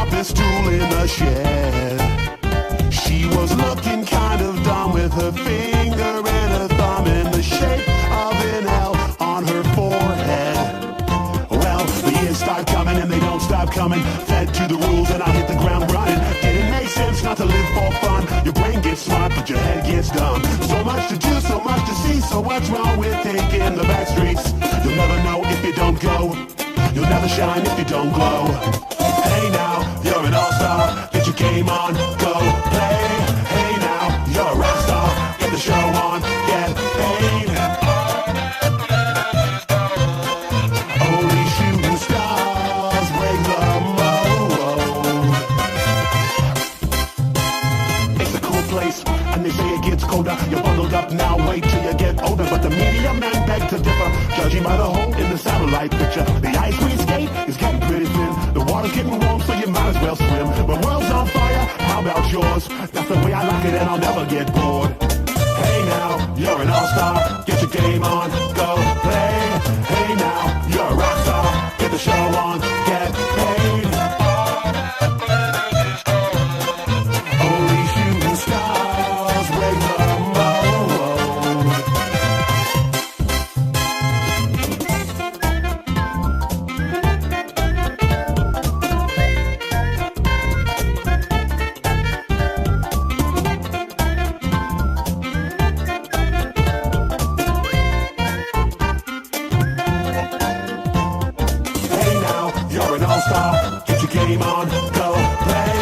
office stool in the shed. She was looking kind of dumb with her finger and her thumb in the shape of an L on her forehead. Well, the years start coming and they don't stop coming. Fed to the rules and I hit the ground running. Didn't make sense not to live for fun. Your brain gets smart but your head gets dumb. So much to do, so much to see. So what's wrong with taking the back streets? You'll never know if you don't go. You'll never shine if you don't glow. Hey now, you're an all-star. Get your game on, go play. Hey now, you're a rock star. Get the show on, get paid. Only shooting stars break the mold. It's a cool place, and they say it gets colder. You're bundled up now, wait till you get older. But the media men beg to differ, judging by the hole in the satellite picture. The ice we skate is getting pretty thin. The water's getting warm, so you might as well swim. The world's on fire, how about yours? That's the way I like it, and I'll never get bored. Hey now, you're an all-star. Get your game on, go play. Hey now, you're a rock star. Get the show on, get paid. Only shooting stars break the mold. Hey now, you're an all-star. Get your game on, go play.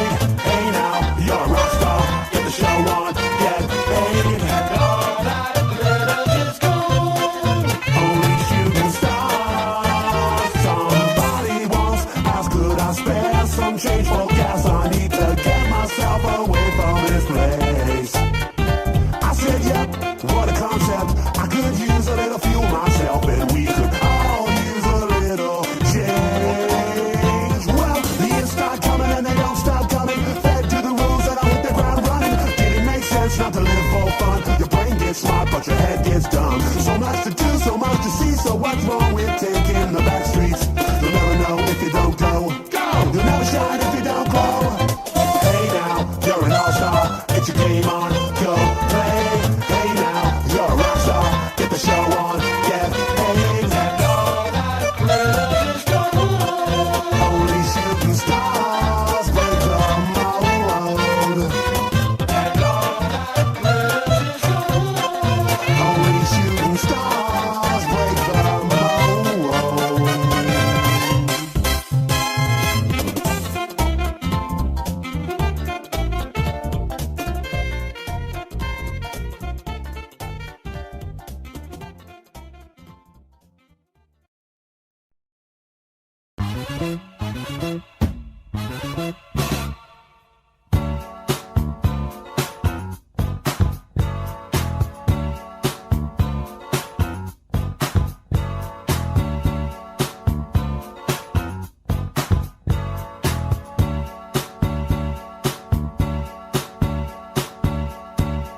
Hey now, you're a rock star. Get the show on, get paid. All that glitters is gold. Only shooting stars. Somebody once asked, could I spare some change for gas? I need to get myself away from this place. I said, yep, what a concept. I could use a little fuel myself, and we could all use a little change. Well, the years start coming and they don't stop coming. Fed to the rules and I hit the ground running. Didn't make sense not to live for fun. Your brain gets smart but your head gets dumb. So much to do, so much to see. So what's wrong with taking the back streets? You'll never know if you don't go. You'll never shine if you don't glow. Hey now, you're an all-star. Get your game on, go play. Hey now, you're a rock star. Get the show on, get paid. And all that glitters is gold. Only shooting stars break the mold. And all that glitters is gold. Only shooting stars break the mold.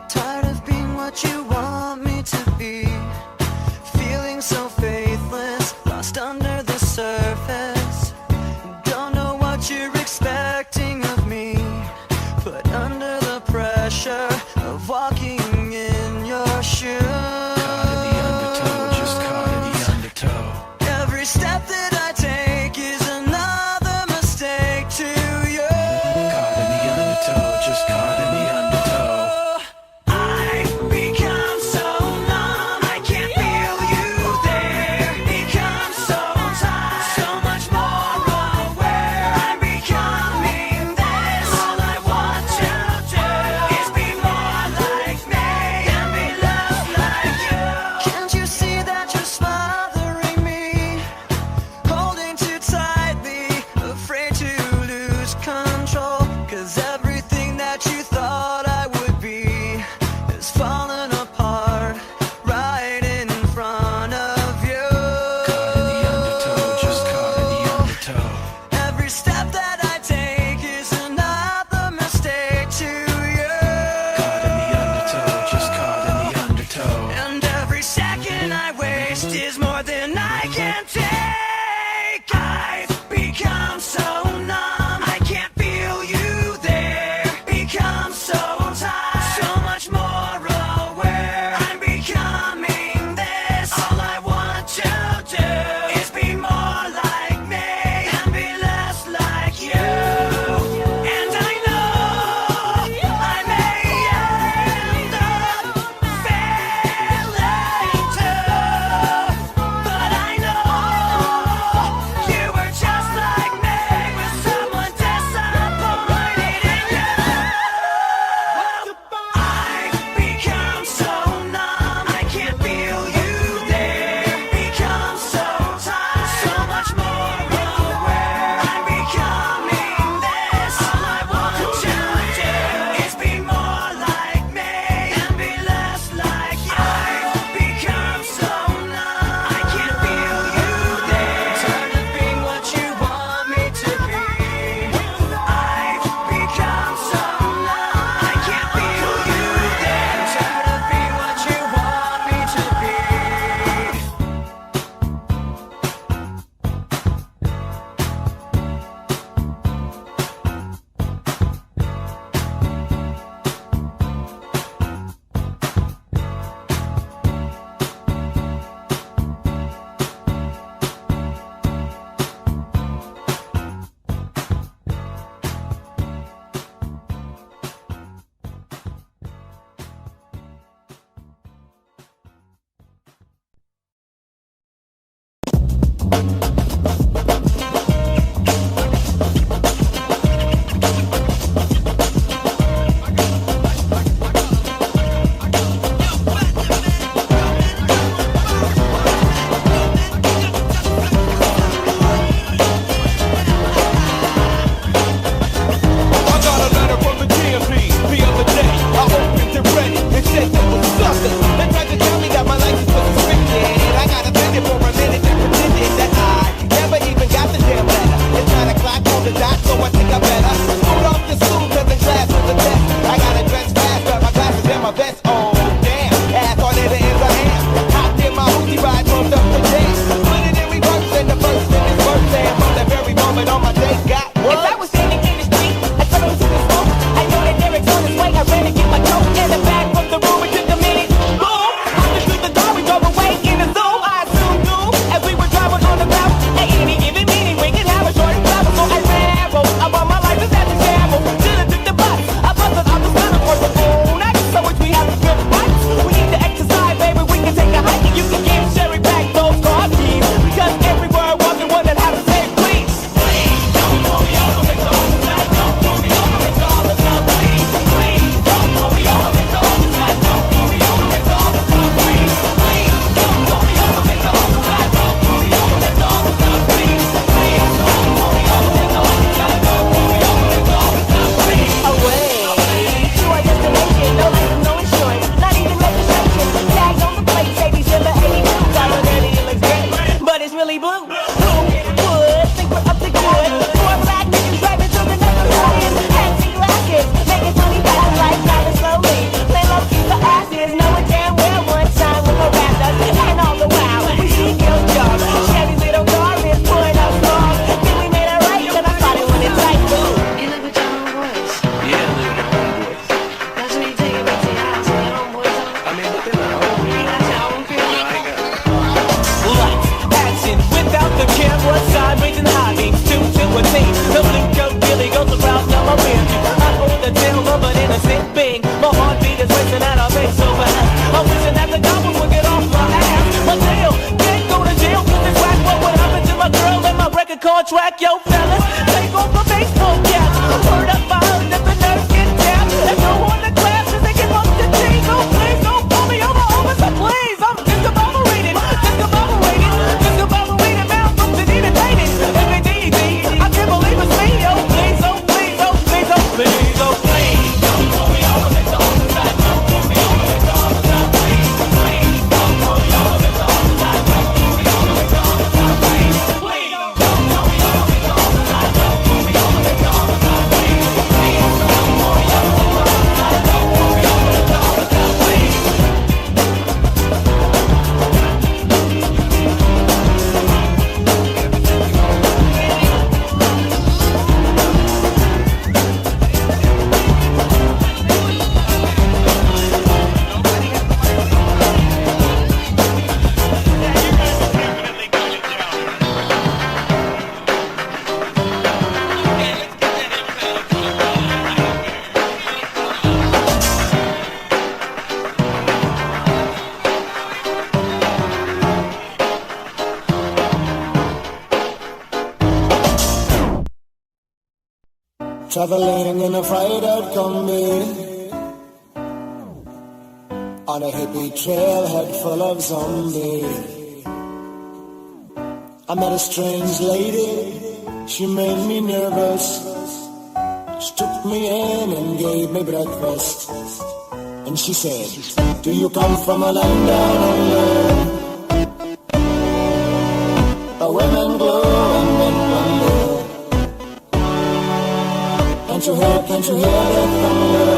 Tired of being what you want me to be. Feeling so faithless, lost under the surface. Don't know what you're expecting of me. Put under the pressure of walking in your shoes. Caught in the undertow, just caught in the undertow. Every step that I take is another mistake to you. Caught in the undertow, just caught in the undertow. I've become so numb, I can't feel you there. Become so tired, so much more aware. I'm becoming this. All I want to do is be more like me and be loved like you. Can't you see that you're smothering me? Holding too tightly, afraid to lose control. 'Cause everything that you thought I would be is falling apart right in front of you. Caught in the undertow, just caught in the undertow. Every step that I take is another mistake to you. Caught in the undertow, just caught in the undertow. And every second I waste is more than I can take. I've become so numb, I can't feel they got what? If I was standing in the street, I told him to the smoke. I know that Derek's on his way. I ran to get my coat in the back from the room. It took a minute. Boom! Hopped through the door. We drove away in the Zoom. I assumed doom as we were driving on the route. At any given meeting, we could have a short travel. So I rambled about my life as at the shamble. Should've took the bus. I busted out the center for the whole night. So which we have to good fights. We need to exercise, baby. We can take a hike and you can give Sherry back those car keys. Because every word wasn't one that had to say please. Please don't pull me over. It's all tonight. Don't pull me over. It's all the time. Please, please don't pull me over. It's all tonight. Don't pull me over. It's all the time. Please, please don't pull me over. It's all tonight. Don't pull me over. It's all the time. Please, please don't pull me over. It's all tonight. Don't pull me over. It's all the time. Please. Away to our destination. No license, no insurance, not even registration. Tags on the plate say December 82. Dollar dirty, it looks great, but it's really blue. Who would think we're up to good? Four black niggas driving through the neighborhood. Fancy glasses, making money passing like driving slowly. Play low key for asses, knowing damn well one time we gon' rap us. And all the while we see guilt jobs. Chevy little car is pulling up strong. Then we made it right, and I thought it when it's like boom. You live with your homeboys. Yeah, live with my homeboys. That's when you take it back to your house and your homeboys on. I mean, but they're not homies. That's your own crib. No, I ain't got Lights, action, without the camera, side raising high beams, two to a team. The blue coat really goes around now my rear view. I hold the tail of an innocent being. My heartbeat is racing and I face so fast. I'm wishing that the goblins would get off my ass. My tail can't go to jail 'cause it's whack. What happened to my girl and my record contract? Yo, fellas, take off my baseball cap. Word up, I heard that the nerves get tapped. Let's go on the classes and get up to G. No, please don't pull me over, officer, please. I'm just about to read it. Just about to read it. Just about to read it. Now I'm to need it, ladies. If it's easy, I can't believe it's me. Oh, please, oh, please, oh, please, oh, please, oh, please. Don't pull me over, it's all the time. Don't pull me over, it's all the time. Please, please, don't pull me over, it's all the time. Don't pull me over, it's all the time. Please, please, don't pull me over, it's all the time. Don't pull me over, it's all the time. Please, please, don't pull me over, it's all the time. Don't pull me over, it's all the time. Please. Traveling in a fried-out combi on a hippie trailhead full of zombies. I met a strange lady, she made me nervous. She took me in and gave me breakfast. And she said, do you come from a land down under? The women glow and men wonder. Can't you hear the thunder?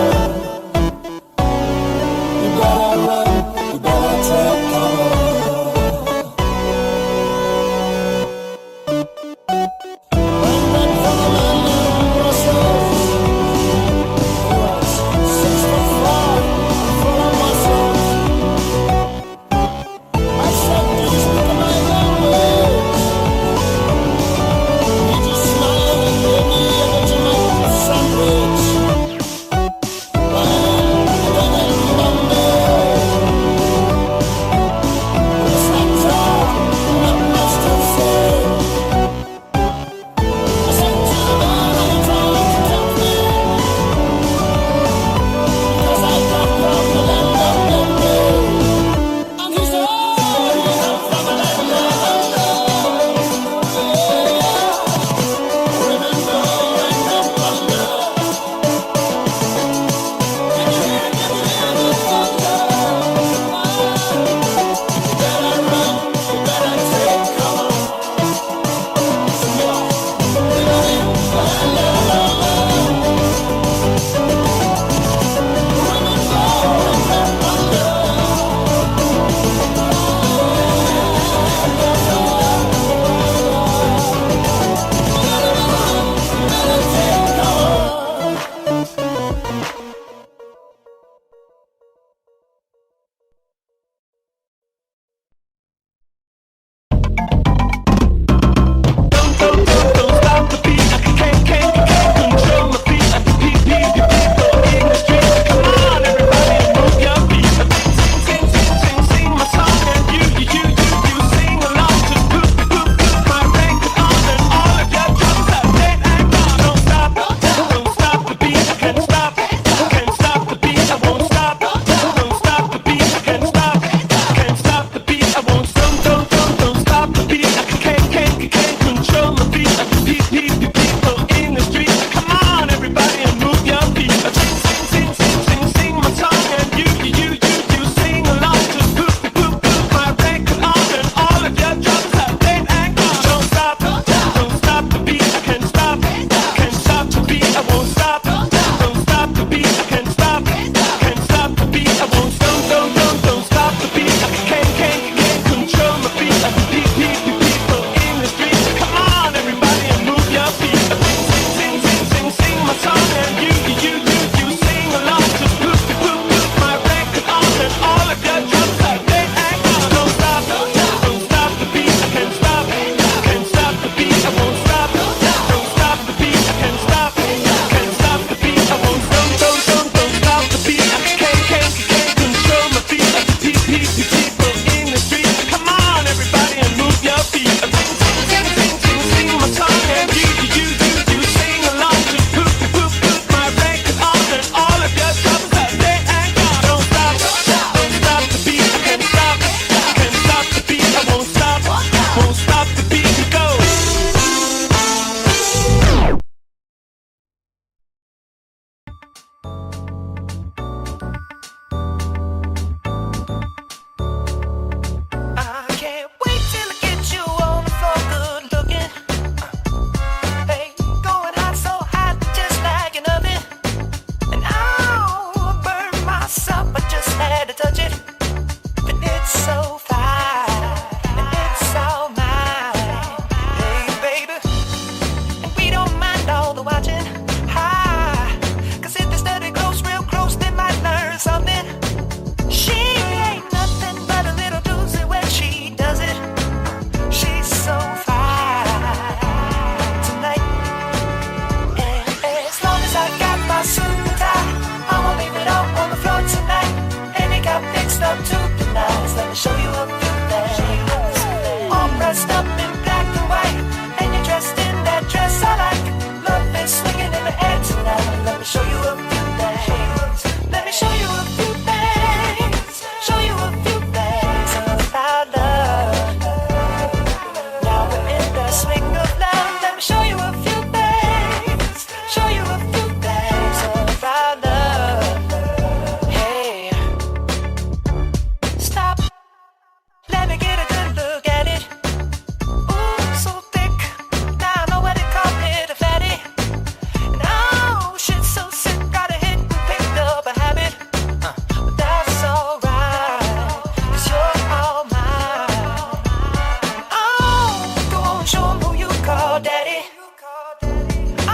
You better run, you better take cover. Went back from the man in Brussels. He was 6'4", full of muscles. I said, do you speak my language? He just smiled and gave me a Vegemite sandwich.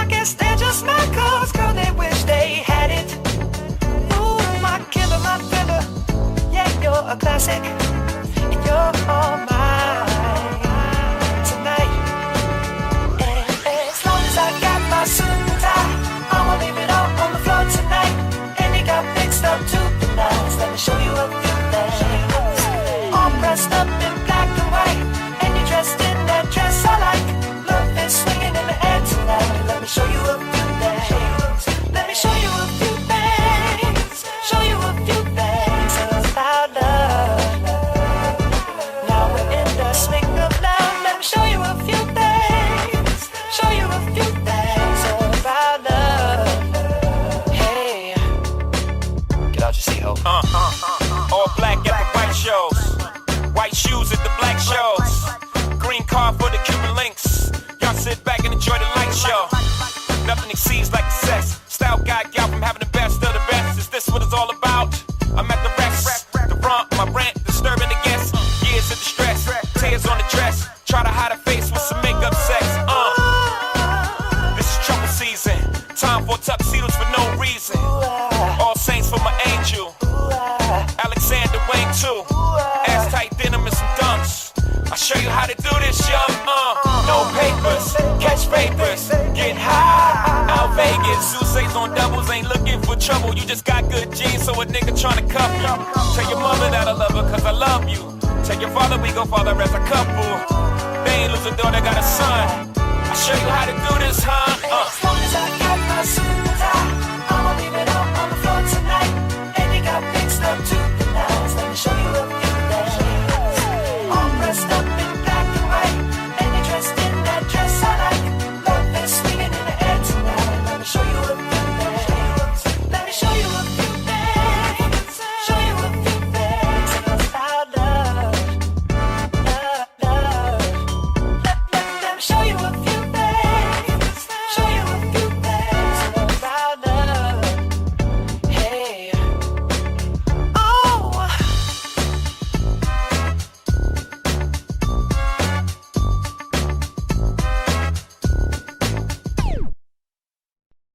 I guess they're just mad 'cause girl, they wish they had it. Ooh, my killer, my thriller. Yeah, you're a classic. And you're all mine tonight. And as long as I got my suit and tie, I'ma leave it all on the floor tonight. And it got mixed up to the nines. Let me show you a few things. All dressed up in black and white, and you're dressed in that dress I like. Love is swinging in the air tonight. Let me show you a few things. Let me show you a few things. Show you a few things about love. Now we're in the swing of love. Let me show you a few things. Show you a few things about love. Hey, get out your seat, ho. All black at the white shows, white shoes at the black shows, green car for the Cuban links. Y'all sit back and enjoy the light show. Nothing exceeds like the sex. Style guy gal from having the best of the best. Is this what it's all about? I'm at the rest, the front, my rent, disturbing the guests. Years of distress, tears on the dress. Try to hide a face with some makeup sex. This is trouble season. Time for tuxedos for no reason. All saints for my angel. Alexander Wang too. Ass tight denim and some dunks. I'll show you how to do this, young. No papers, catch papers, get high. Out Vegas, Sousa's on doubles, ain't looking for trouble. You just got good genes, so a nigga tryna cuff you. Tell your mother that I love her, 'cause I love you. Tell your father we go father as a couple. They ain't lose a daughter, got a son. I'll show you how to do this, huh?